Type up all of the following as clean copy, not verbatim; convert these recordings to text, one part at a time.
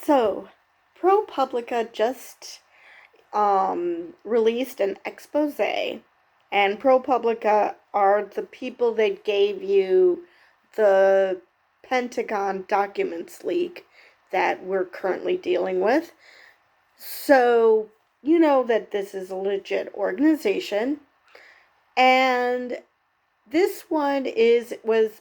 So, ProPublica just released an expose, and ProPublica are the people that gave you the Pentagon documents leak that we're currently dealing with. So, you know that this is a legit organization, and this one was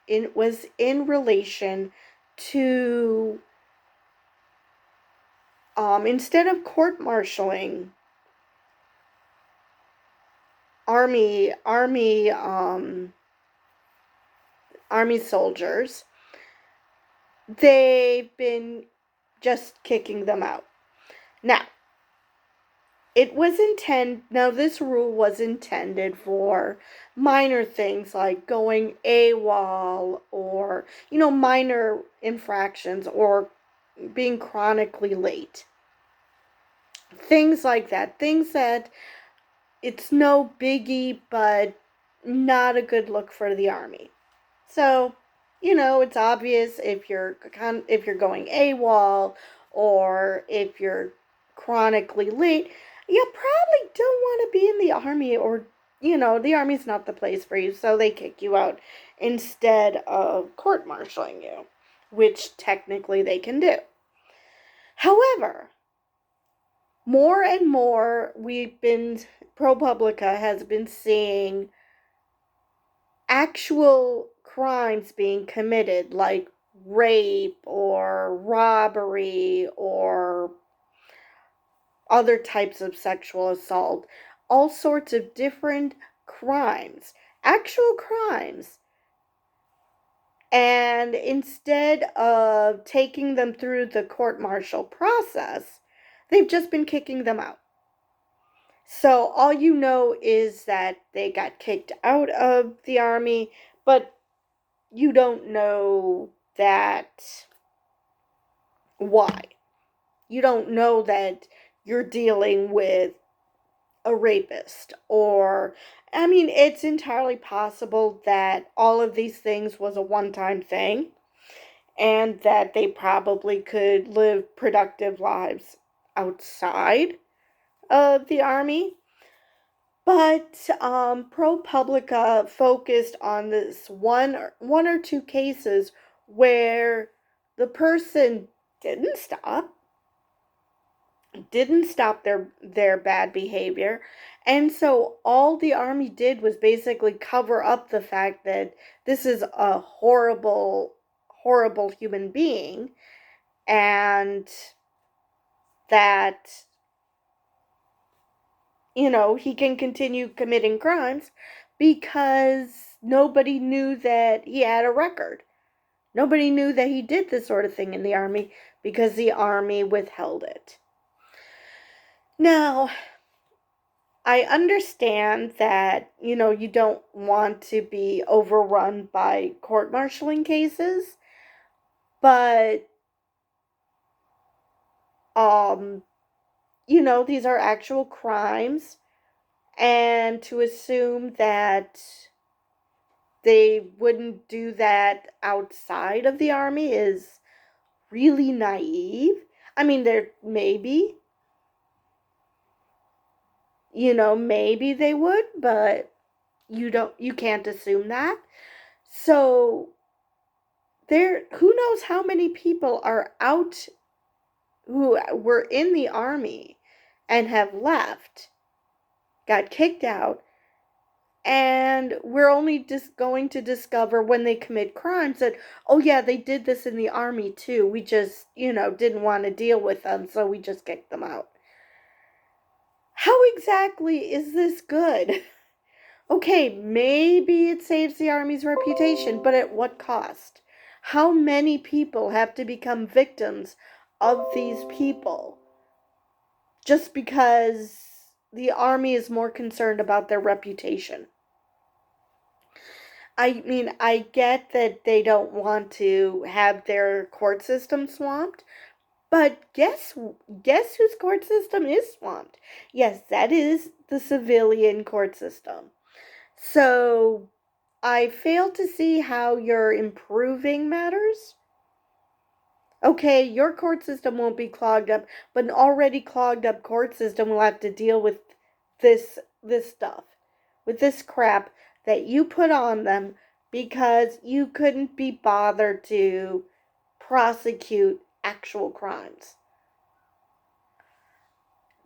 in relation to instead of court-martialing army soldiers, they've been just kicking them out. Now, this rule was intended for minor things like going AWOL, or minor infractions, or being chronically late. Things like that. Things that it's no biggie, but not a good look for the army. So, it's obvious if you're going AWOL, or if you're chronically late, you probably don't want to be in the army, or the army's not the place for you, so they kick you out instead of court-martialing you, which technically they can do. However, more and more ProPublica has been seeing actual crimes being committed, like rape or robbery or other types of sexual assault, all sorts of different crimes, actual crimes. And instead of taking them through the court-martial process, they've just been kicking them out. So all you know is that they got kicked out of the army, but you don't know that why. You don't know that you're dealing with a rapist, or it's entirely possible that all of these things was a one-time thing, and that they probably could live productive lives outside of the army. But ProPublica focused on this one or two cases where the person didn't stop their bad behavior, and so all the army did was basically cover up the fact that this is a horrible human being, and that he can continue committing crimes because nobody knew that he had a record. Nobody knew that he did this sort of thing in the army because the army withheld it. Now, I understand that, you don't want to be overrun by court-martialing cases, but, these are actual crimes, and to assume that they wouldn't do that outside of the army is really naive. There maybe, maybe they would, but you can't assume that. So who knows how many people are out who were in the army and have left, got kicked out, and we're only just going to discover when they commit crimes that, oh yeah, they did this in the army too. We just, didn't want to deal with them, so we just kicked them out. How exactly is this good? Okay, maybe it saves the army's reputation, but at what cost? How many people have to become victims of these people just because the army is more concerned about their reputation? I get that they don't want to have their court system swamped, but guess whose court system is swamped? Yes, that is the civilian court system. So I fail to see how you're improving matters Okay, your court system won't be clogged up, but an already clogged up court system will have to deal with this stuff, with this crap that you put on them because you couldn't be bothered to prosecute actual crimes.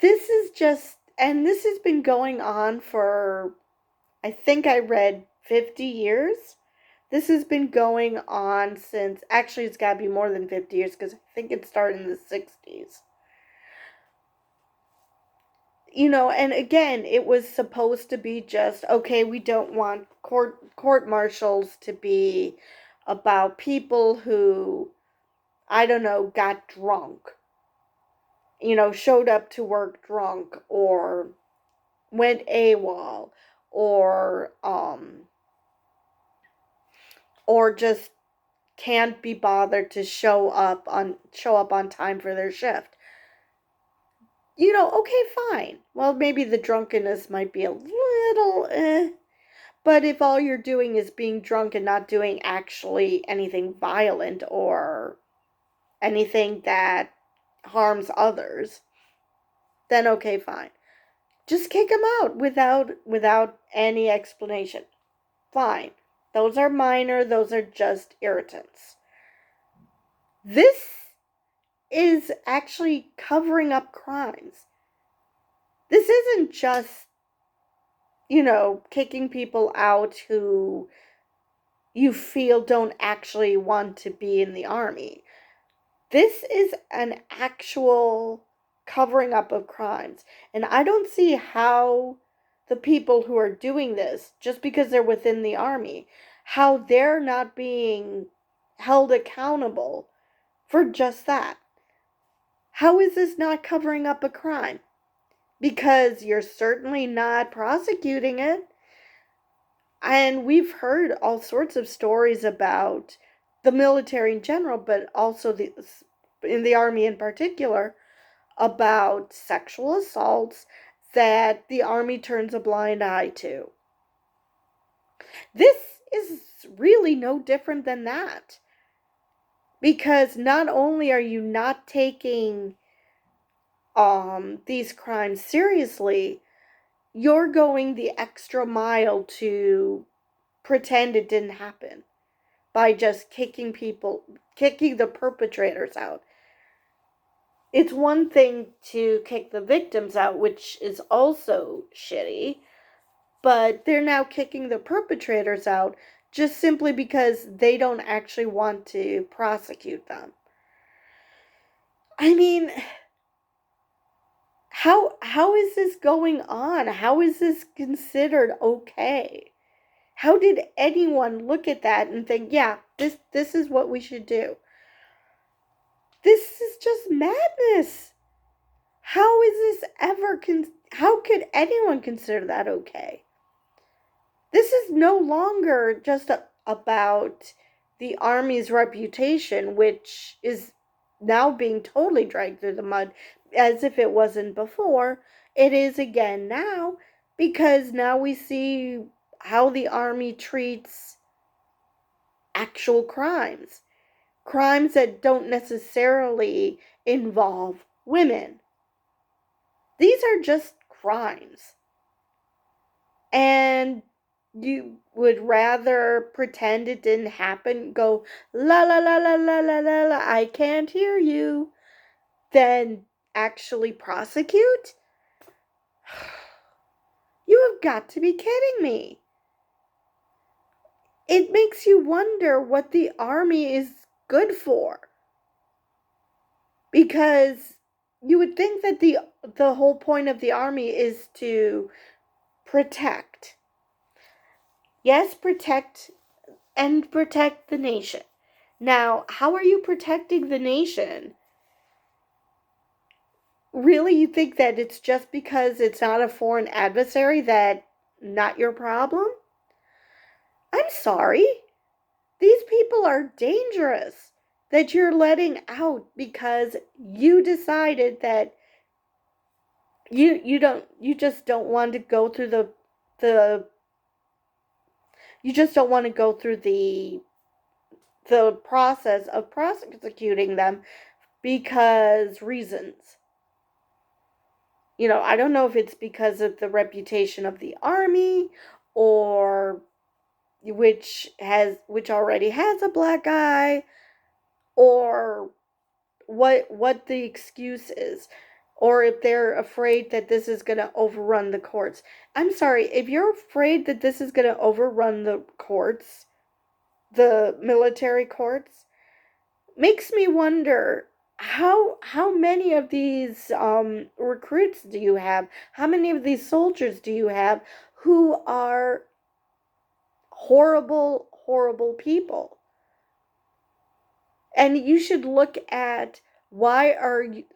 This is just, and this has been going on for, I think I read 50 years. This has been going on since, actually, it's got to be more than 50 years because I think it started in the 60s. And again, it was supposed to be just, okay, we don't want court martials to be about people who, I don't know, got drunk, showed up to work drunk or went AWOL or just can't be bothered to show up on time for their shift. Okay, fine. Well, maybe the drunkenness might be a little but if all you're doing is being drunk and not doing actually anything violent or anything that harms others, then okay, fine. Just kick them out without any explanation. Fine. Those are minor, those are just irritants. This is actually covering up crimes. This isn't just, kicking people out who you feel don't actually want to be in the army. This is an actual covering up of crimes. And I don't see how the people who are doing this, just because they're within the army, how they're not being held accountable for just that. How is this not covering up a crime? Because you're certainly not prosecuting it. And we've heard all sorts of stories about the military in general, but also in the army in particular, about sexual assaults that the army turns a blind eye to. This is really no different than that. Because not only are you not taking these crimes seriously, you're going the extra mile to pretend it didn't happen by just kicking the perpetrators out. It's one thing to kick the victims out, which is also shitty, but they're now kicking the perpetrators out just simply because they don't actually want to prosecute them. I mean, how is this going on? How is this considered okay? How did anyone look at that and think, yeah, this is what we should do? This is just madness. How is this ever how could anyone consider that okay? This is no longer just about the army's reputation, which is now being totally dragged through the mud as if it wasn't before. It is again now, because now we see how the army treats actual crimes. Crimes that don't necessarily involve women. These are just crimes. And you would rather pretend it didn't happen, go la la la la la la la la, I can't hear you, than actually prosecute? You have got to be kidding me. It makes you wonder what the army is good for. Because you would think that the whole point of the army is to protect. Yes, protect the nation. Now, how are you protecting the nation? Really, you think that it's just because it's not a foreign adversary that not your problem? I'm sorry. These people are dangerous that you're letting out because you decided that you just don't want to go through the you just don't want to go through the the process of prosecuting them because reasons. I don't know if it's because of the reputation of the army, or which already has a black guy, or what the excuse is, or if they're afraid that this is going to overrun the courts. I'm sorry, if you're afraid that this is going to overrun the courts, the military courts, makes me wonder how many of these recruits do you have? How many of these soldiers do you have who are horrible, horrible people? And you should look at why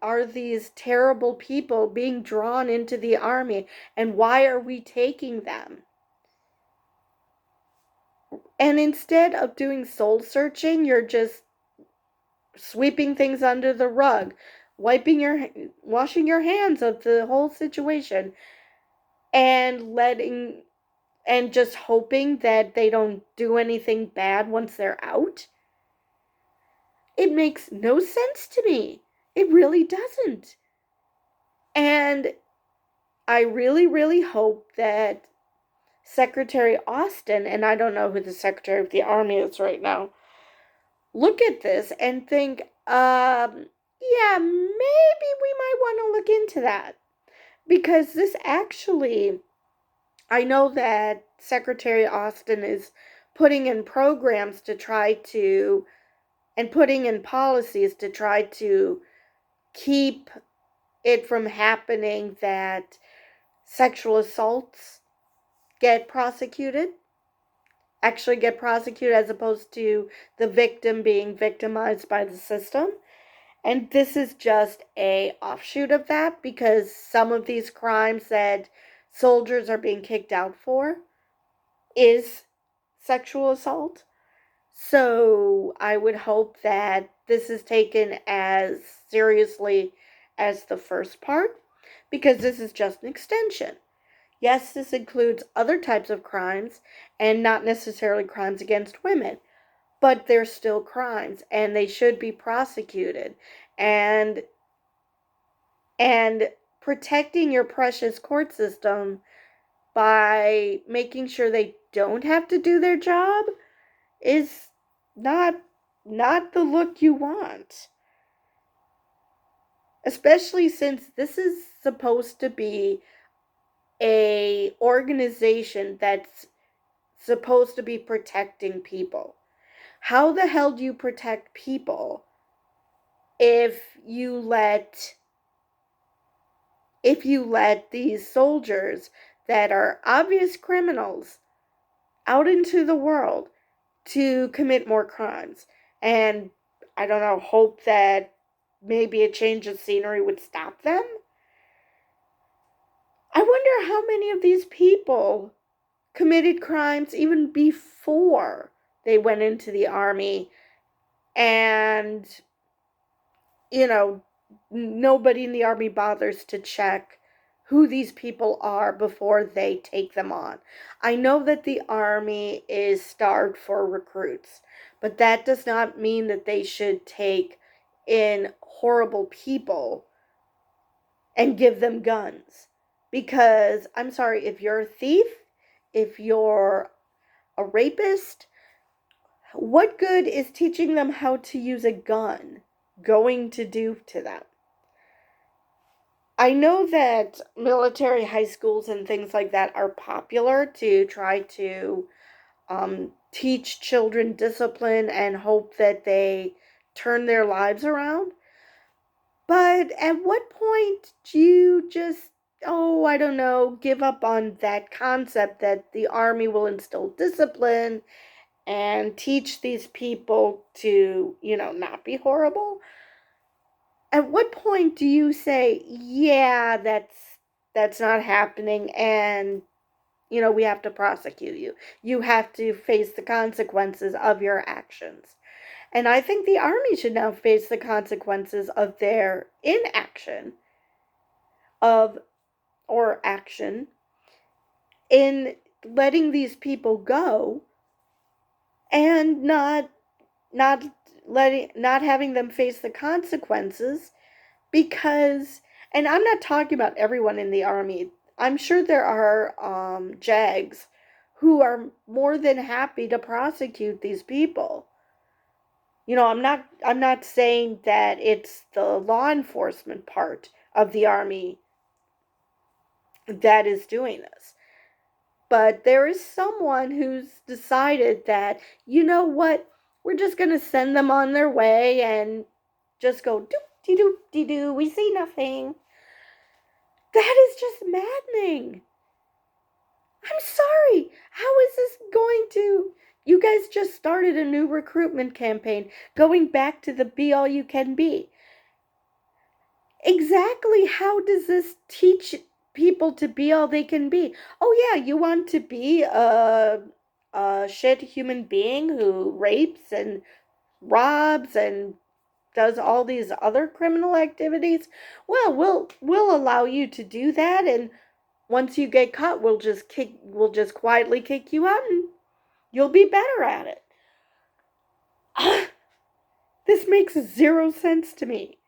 are these terrible people being drawn into the army, and why are we taking them? And instead of doing soul searching, you're just sweeping things under the rug, washing your hands of the whole situation, and just hoping that they don't do anything bad once they're out. It makes no sense to me. It really doesn't. And I really, really hope that Secretary Austin, and I don't know who the Secretary of the Army is right now, look at this and think, yeah, maybe we might want to look into that. Because this actually, I know that Secretary Austin is putting in programs to try to, and putting in policies to try to keep it from happening that sexual assaults actually get prosecuted, as opposed to the victim being victimized by the system. And this is just a offshoot of that, because some of these crimes that soldiers are being kicked out for is sexual assault. So I would hope that this is taken as seriously as the first part, because this is just an extension. Yes, this includes other types of crimes, and not necessarily crimes against women, but they're still crimes, and they should be prosecuted. And protecting your precious court system by making sure they don't have to do their job is not the look you want. Especially since this is supposed to be a organization that's supposed to be protecting people. How the hell do you protect people if you let these soldiers that are obvious criminals out into the world to commit more crimes? And I don't know, hope that maybe a change of scenery would stop them? I wonder how many of these people committed crimes even before they went into the army, and nobody in the army bothers to check who these people are before they take them on. I know that the army is starved for recruits, but that does not mean that they should take in horrible people and give them guns. Because, I'm sorry, if you're a thief, if you're a rapist, what good is teaching them how to use a gun going to do to them? I know that military high schools and things like that are popular to try to teach children discipline and hope that they turn their lives around. But at what point do you just, I don't know, give up on that concept that the army will instill discipline and teach these people to, not be horrible? At what point do you say, yeah, that's not happening, and we have to prosecute you. You have to face the consequences of your actions. And I think the army should now face the consequences of their inaction or action in letting these people go and not not not having them face the consequences because, and I'm not talking about everyone in the army. I'm sure there are JAGs who are more than happy to prosecute these people. I'm not saying that it's the law enforcement part of the army that is doing this. But there is someone who's decided that, you know what, we're just going to send them on their way and just go doop de doop de doo, we see nothing. That is just maddening. I'm sorry. How is this going to? You guys just started a new recruitment campaign going back to the be all you can be. Exactly how does this teach people to be all they can be? Oh, yeah, you want to be a shit human being who rapes and robs and does all these other criminal activities? Well, we'll allow you to do that, and once you get caught, we'll just quietly kick you out and you'll be better at it. This makes zero sense to me.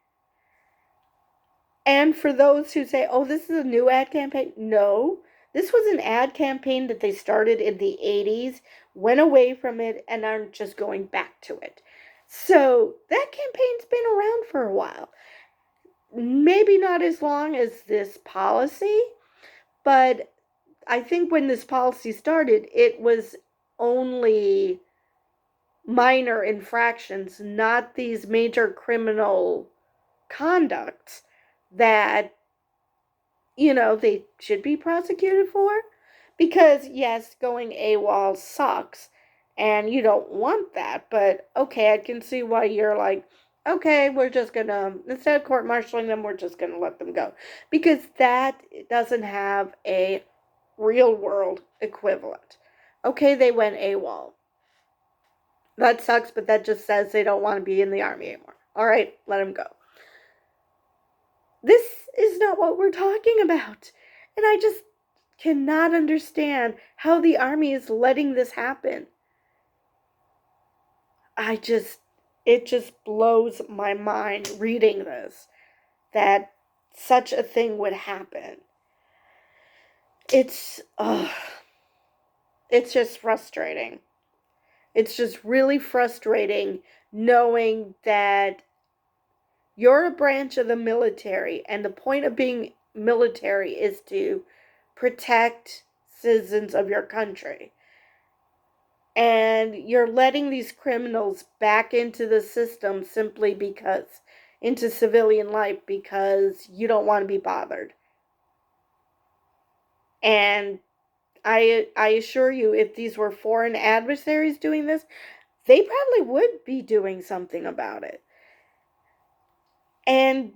And for those who say, oh, this is a new ad campaign, no. This was an ad campaign that they started in the 80s, went away from it, and are just going back to it. So that campaign's been around for a while. Maybe not as long as this policy, but I think when this policy started, it was only minor infractions, not these major criminal conducts that, they should be prosecuted for. Because, yes, going AWOL sucks, and you don't want that, but okay, I can see why you're like, okay, we're just gonna, instead of court-martialing them, we're just gonna let them go. Because that doesn't have a real-world equivalent. Okay, they went AWOL. That sucks, but that just says they don't want to be in the army anymore. All right, let them go. This is not what we're talking about. And I just cannot understand how the army is letting this happen. It just blows my mind reading this, that such a thing would happen. It's just frustrating. It's just really frustrating knowing that you're a branch of the military, and the point of being military is to protect citizens of your country. And you're letting these criminals back into the system simply because, into civilian life, because you don't want to be bothered. And I assure you, if these were foreign adversaries doing this, they probably would be doing something about it.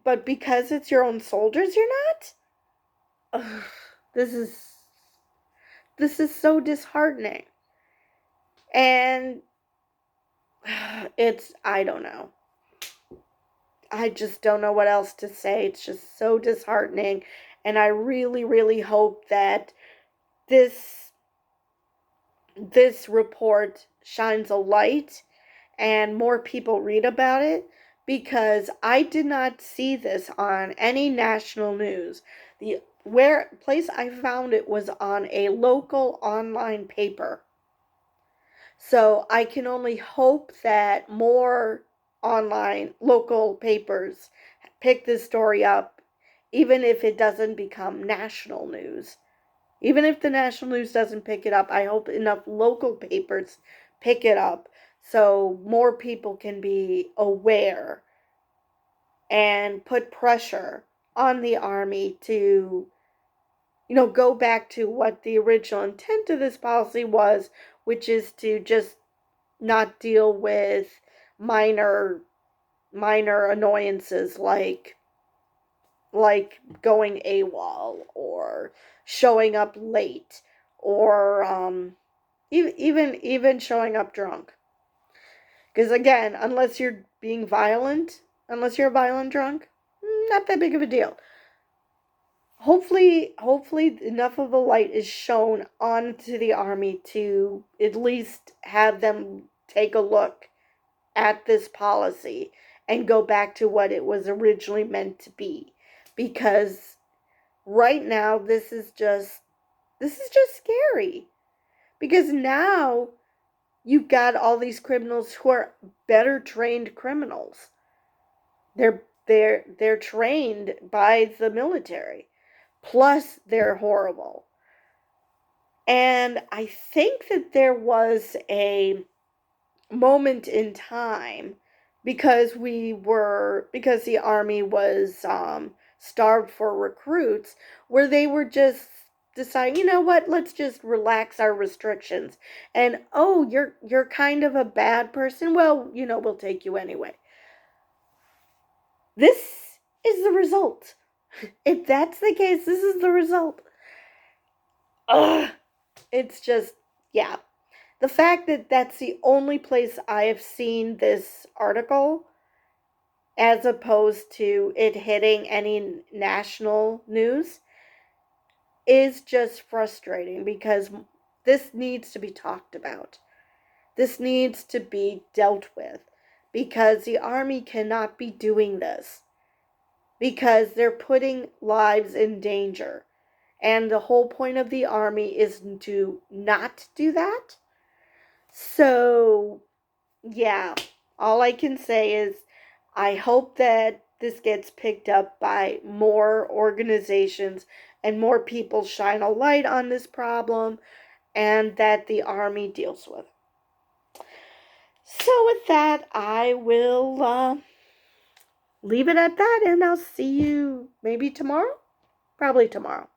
But because it's your own soldiers, you're not? Ugh, this is so disheartening. And I don't know. I just don't know what else to say. It's just so disheartening. And I really, really hope that this report shines a light and more people read about it, because I did not see this on any national news. The place I found it was on a local online paper. So I can only hope that more online local papers pick this story up, even if it doesn't become national news. Even if the national news doesn't pick it up, I hope enough local papers pick it up so more people can be aware and put pressure on the army to, go back to what the original intent of this policy was, which is to just not deal with minor annoyances like going AWOL or showing up late or even showing up drunk. Because again, unless you're being violent, unless you're a violent drunk, not that big of a deal. Hopefully enough of a light is shown onto the army to at least have them take a look at this policy and go back to what it was originally meant to be. Because right now this is just scary. Because now you've got all these criminals who are better trained criminals. They're trained by the military. Plus they're horrible. And I think that there was a moment in time because the army was starved for recruits, where they were just deciding, you know what, let's just relax our restrictions. And oh, you're kind of a bad person, well, we'll take you anyway. This is the result. If that's the case, this is the result. Ugh. It's just, yeah. The fact that that's the only place I have seen this article, as opposed to it hitting any national news, is just frustrating, because this needs to be talked about. This needs to be dealt with, because the army cannot be doing this, because they're putting lives in danger. And the whole point of the army is to not do that. So, yeah, all I can say is I hope that this gets picked up by more organizations and more people shine a light on this problem, and that the army deals with it. So with that, I will leave it at that, and I'll see you maybe tomorrow? Probably tomorrow.